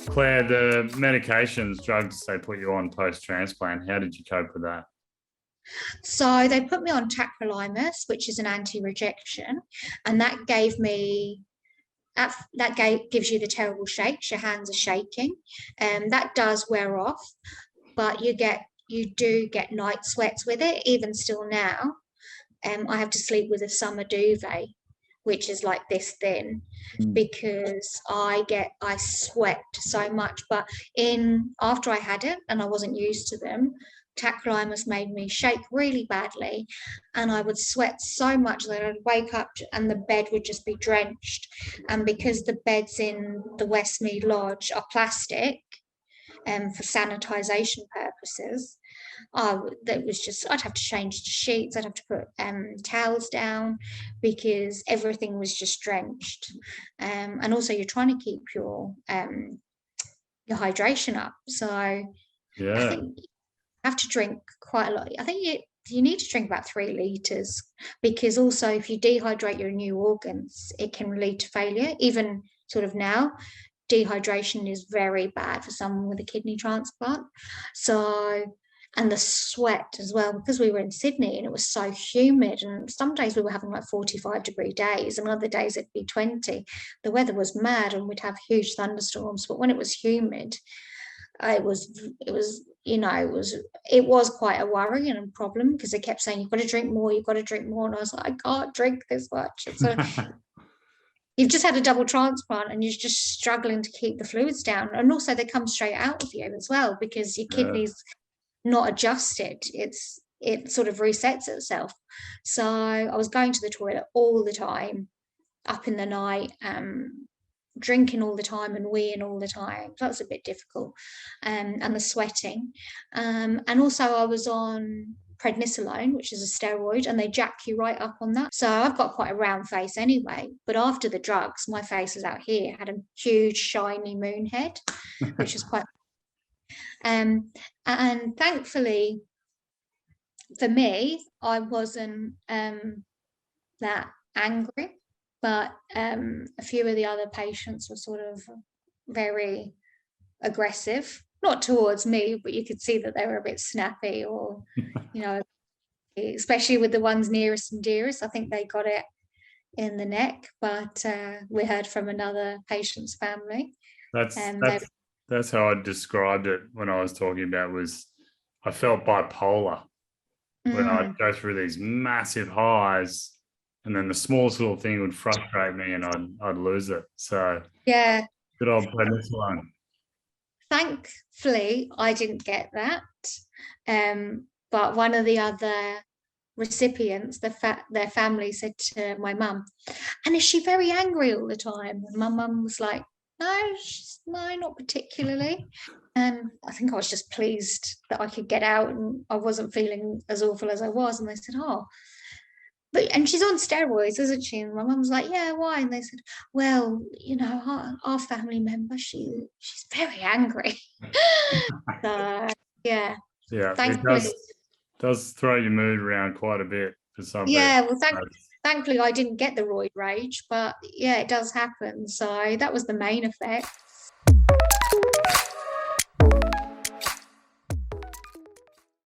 Claire, the medications, drugs they put you on post-transplant, how did you cope with that? So they put me on tacrolimus, which is an anti-rejection, and that gave me gives you the terrible shakes. Your hands are shaking, and that does wear off, but you do get night sweats with it. Even still now, I have to sleep with a summer duvet, which is like this thin, because I sweat so much. But after I had it and I wasn't used to them, tacrolimus made me shake really badly, and I would sweat so much that I'd wake up and the bed would just be drenched. And because the beds in the Westmead Lodge are plastic, for sanitization purposes, that was just, I'd have to change the sheets, I'd have to put towels down because everything was just drenched. And also you're trying to keep your hydration up. So I think you have to drink quite a lot. I think you need to drink about 3 liters, because also if you dehydrate your new organs, it can lead to failure. Even sort of now, dehydration is very bad for someone with a kidney transplant. So, and the sweat as well, because we were in Sydney and it was so humid, and some days we were having like 45-degree days and other days it'd be 20. The weather was mad and we'd have huge thunderstorms, but when it was humid, it was quite a worry and a problem, because they kept saying, you've got to drink more, you've got to drink more. And I was like, I can't drink this much. So you've just had a double transplant and you're just struggling to keep the fluids down. And also they come straight out of you as well, because your kidneys not adjusted. It sort of resets itself. So I was going to the toilet all the time, up in the night, drinking all the time and weeing all the time. That was a bit difficult. And the sweating. And also I was on prednisolone, which is a steroid, and they jack you right up on that. So I've got quite a round face anyway, but after the drugs, my face is out here, had a huge shiny moon head, which is quite and thankfully for me, I wasn't that angry, but a few of the other patients were sort of very aggressive, not towards me, but you could see that they were a bit snappy, or especially with the ones nearest and dearest. I think they got it in the neck, but we heard from another patient's family. That's how I described it when I was talking about, was I felt bipolar when I'd go through these massive highs, and then the smallest little thing would frustrate me and I'd lose it. So yeah, good old prednisolone. Thankfully, I didn't get that. But one of the other recipients, their family said to my mum, and is she very angry all the time? And my mum was like, no, not particularly. And I think I was just pleased that I could get out and I wasn't feeling as awful as I was. And they said, oh, and she's on steroids, isn't she? And my mum was like, yeah, why? And they said, well, our family member, she's very angry. So yeah. Thankfully, it does throw your mood around quite a bit for some people. Yeah, well, thankfully I didn't get the roid rage, but yeah, it does happen. So that was the main effect.